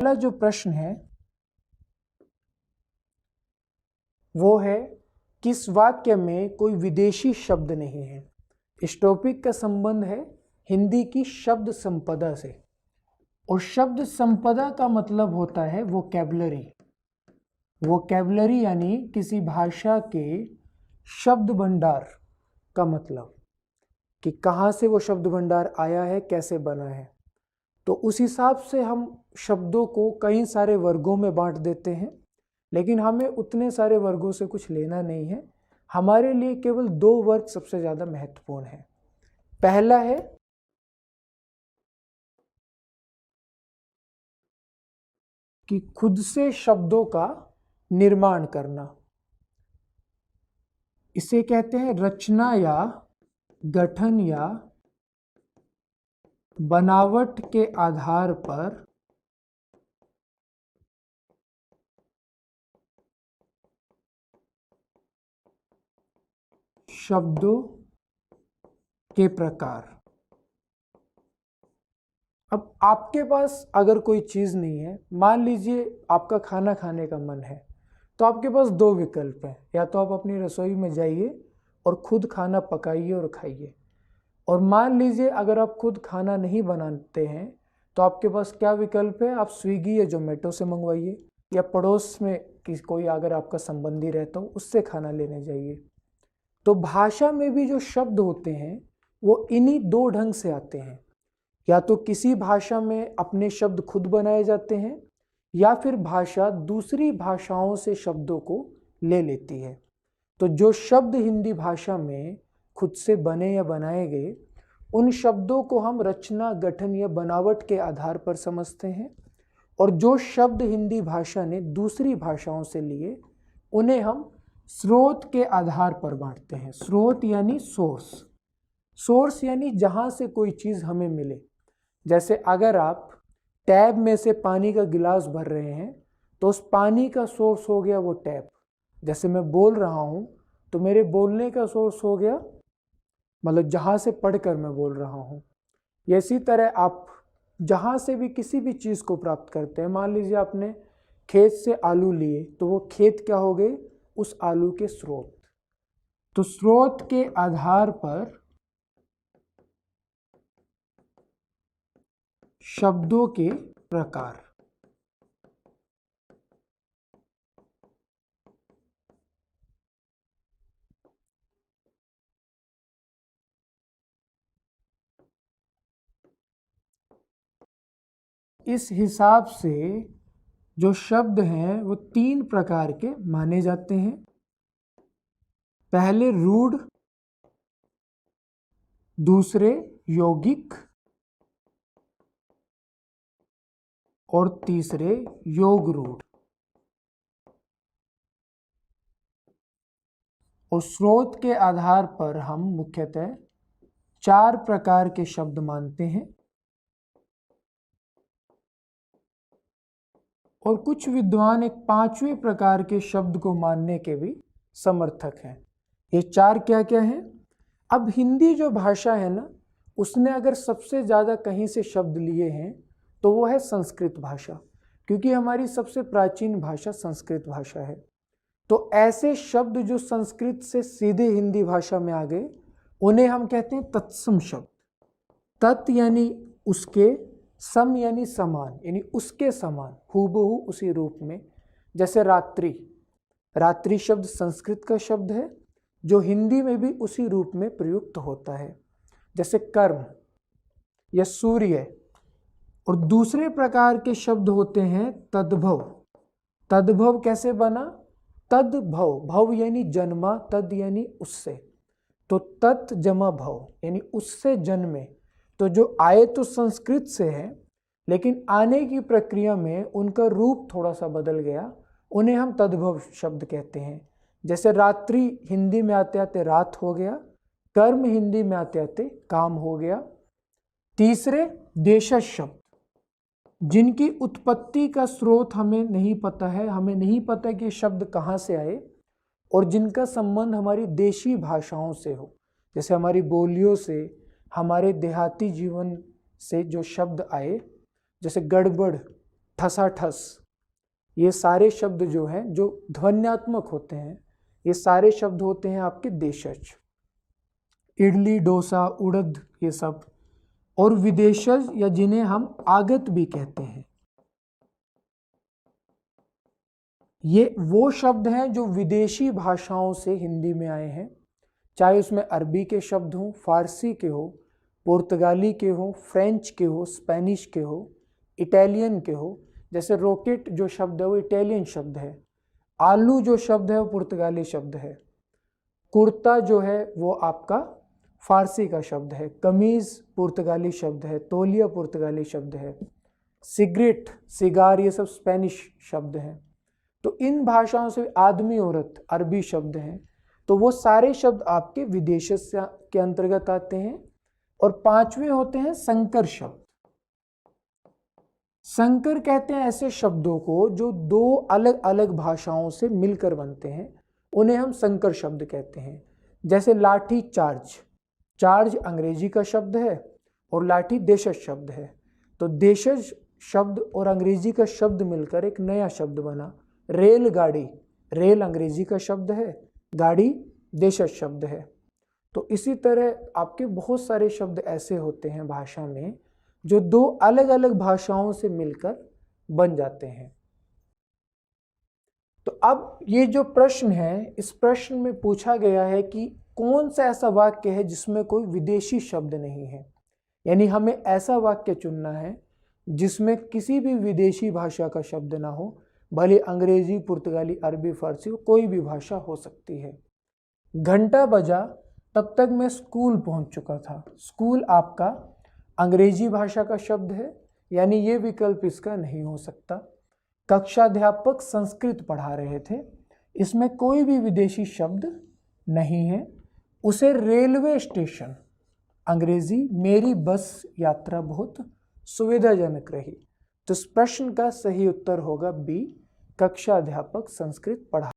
पहला जो प्रश्न है वो है, किस वाक्य में कोई विदेशी शब्द नहीं है। इस टॉपिक का संबंध है हिंदी की शब्द संपदा से, और शब्द संपदा का मतलब होता है वोकैबुलरी। वोकैबुलरी यानी किसी भाषा के शब्द भंडार का मतलब कि कहाँ से वो शब्द भंडार आया है, कैसे बना है। तो उस हिसाब से हम शब्दों को कई सारे वर्गों में बांट देते हैं, लेकिन हमें उतने सारे वर्गों से कुछ लेना नहीं है। हमारे लिए केवल दो वर्ग सबसे ज़्यादा महत्वपूर्ण है। पहला है कि खुद से शब्दों का निर्माण करना, इसे कहते हैं रचना या गठन या बनावट के आधार पर शब्दों के प्रकार। अब आपके पास अगर कोई चीज़ नहीं है, मान लीजिए आपका खाना खाने का मन है, तो आपके पास दो विकल्प हैं। या तो आप अपनी रसोई में जाइए और खुद खाना पकाइए और खाइए, और मान लीजिए अगर आप खुद खाना नहीं बनाते हैं तो आपके पास क्या विकल्प है, आप स्विगी या जोमेटो से मंगवाइए, या पड़ोस में कोई अगर आपका संबंधी रहता हो उससे खाना लेने जाइए। तो भाषा में भी जो शब्द होते हैं वो इन्हीं दो ढंग से आते हैं। या तो किसी भाषा में अपने शब्द खुद बनाए जाते हैं, या फिर भाषा दूसरी भाषाओं से शब्दों को ले लेती है। तो जो शब्द हिंदी भाषा में खुद से बने या बनाए गए, उन शब्दों को हम रचना, गठन या बनावट के आधार पर समझते हैं, और जो शब्द हिंदी भाषा ने दूसरी भाषाओं से लिए, उन्हें हम स्रोत के आधार पर बांटते हैं। स्रोत यानी सोर्स। सोर्स यानी जहाँ से कोई चीज़ हमें मिले। जैसे अगर आप टैब में से पानी का गिलास भर रहे हैं तो उस पानी का सोर्स हो गया वो टैब। जैसे मैं बोल रहा हूँ तो मेरे बोलने का सोर्स हो गया, मतलब जहाँ से पढ़कर मैं बोल रहा हूँ। इसी तरह आप जहाँ से भी किसी भी चीज़ को प्राप्त करते हैं, मान लीजिए आपने खेत से आलू लिए, तो वो खेत क्या हो गए, उस आलू के स्रोत। तो स्रोत के आधार पर शब्दों के प्रकार। इस हिसाब से जो शब्द हैं वो तीन प्रकार के माने जाते हैं। पहले रूढ़, दूसरे यौगिक, और तीसरे योग रूढ़। और स्रोत के आधार पर हम मुख्यतः चार प्रकार के शब्द मानते हैं, और कुछ विद्वान एक पांचवें प्रकार के शब्द को मानने के भी समर्थक हैं। ये चार क्या क्या हैं? अब हिंदी जो भाषा है ना, उसने अगर सबसे ज़्यादा कहीं से शब्द लिए हैं तो वो है संस्कृत भाषा, क्योंकि हमारी सबसे प्राचीन भाषा संस्कृत भाषा है। तो ऐसे शब्द जो संस्कृत से सीधे हिंदी भाषा में आ गए, उन्हें हम कहते हैं तत्सम शब्द। तत् यानी उसके, सम यानी समान, यानी उसके समान, हूबहू उसी रूप में। जैसे रात्रि, रात्रि शब्द संस्कृत का शब्द है जो हिंदी में भी उसी रूप में प्रयुक्त होता है। जैसे कर्म या सूर्य। और दूसरे प्रकार के शब्द होते हैं तद्भव। तद्भव कैसे बना? तद्भव, भव यानी जन्मा, तद यानी उससे, तो तत् जमा भव यानी उससे जन्मे। तो जो आए तो संस्कृत से है, लेकिन आने की प्रक्रिया में उनका रूप थोड़ा सा बदल गया, उन्हें हम तद्भव शब्द कहते हैं। जैसे रात्रि हिंदी में आते आते रात हो गया, कर्म हिंदी में आते आते काम हो गया। तीसरे देशज शब्द, जिनकी उत्पत्ति का स्रोत हमें नहीं पता है, हमें नहीं पता कि शब्द कहाँ से आए, और जिनका संबंध हमारी देशी भाषाओं से हो, जैसे हमारी बोलियों से, हमारे देहाती जीवन से जो शब्द आए, जैसे गड़बड़, ठसाठस, ये सारे शब्द जो हैं जो ध्वन्यात्मक होते हैं, ये सारे शब्द होते हैं आपके देशज। इडली, डोसा, उड़द, ये सब। और विदेशज या जिन्हें हम आगत भी कहते हैं, ये वो शब्द हैं जो विदेशी भाषाओं से हिंदी में आए हैं, चाहे उसमें अरबी के शब्द हों, फारसी के हो, पुर्तगाली के हो, फ्रेंच के हो, स्पेनिश के हो, इटालियन के हो। जैसे रॉकेट जो शब्द है वो इटालियन शब्द है, आलू जो शब्द है वो पुर्तगाली शब्द है, कुर्ता जो है वो आपका फारसी का शब्द है, कमीज पुर्तगाली शब्द है, तौलिया पुर्तगाली शब्द है, सिगरेट, सिगार, ये सब स्पेनिश शब्द हैं। तो इन भाषाओं से आदमी, औरत अरबी शब्द हैं। तो वो सारे शब्द आपके विदेशज के अंतर्गत आते हैं। और पांचवें होते हैं संकर शब्द। संकर कहते हैं ऐसे शब्दों को जो दो अलग अलग भाषाओं से मिलकर बनते हैं, उन्हें हम संकर शब्द कहते हैं। जैसे लाठी चार्ज, चार्ज अंग्रेजी का शब्द है और लाठी देशज शब्द है। तो देशज शब्द और अंग्रेजी का शब्द मिलकर एक नया शब्द बना रेलगाड़ी। रेल अंग्रेजी का शब्द है, गाड़ी देशज शब्द है। तो इसी तरह आपके बहुत सारे शब्द ऐसे होते हैं भाषा में जो दो अलग अलग भाषाओं से मिलकर बन जाते हैं। तो अब ये जो प्रश्न है, इस प्रश्न में पूछा गया है कि कौन सा ऐसा वाक्य है जिसमें कोई विदेशी शब्द नहीं है। यानी हमें ऐसा वाक्य चुनना है जिसमें किसी भी विदेशी भाषा का शब्द ना हो, भले अंग्रेजी, पुर्तगाली, अरबी, फारसी, कोई भी भाषा हो सकती है। घंटा बजा तब तक मैं स्कूल पहुंच चुका था। स्कूल आपका अंग्रेजी भाषा का शब्द है, यानी ये विकल्प इसका नहीं हो सकता। कक्षाध्यापक संस्कृत पढ़ा रहे थे, इसमें कोई भी विदेशी शब्द नहीं है। उसे रेलवे स्टेशन, अंग्रेजी, मेरी बस यात्रा बहुत सुविधाजनक रही। तो इस प्रश्न का सही उत्तर होगा बी, कक्षाध्यापक संस्कृत पढ़ा।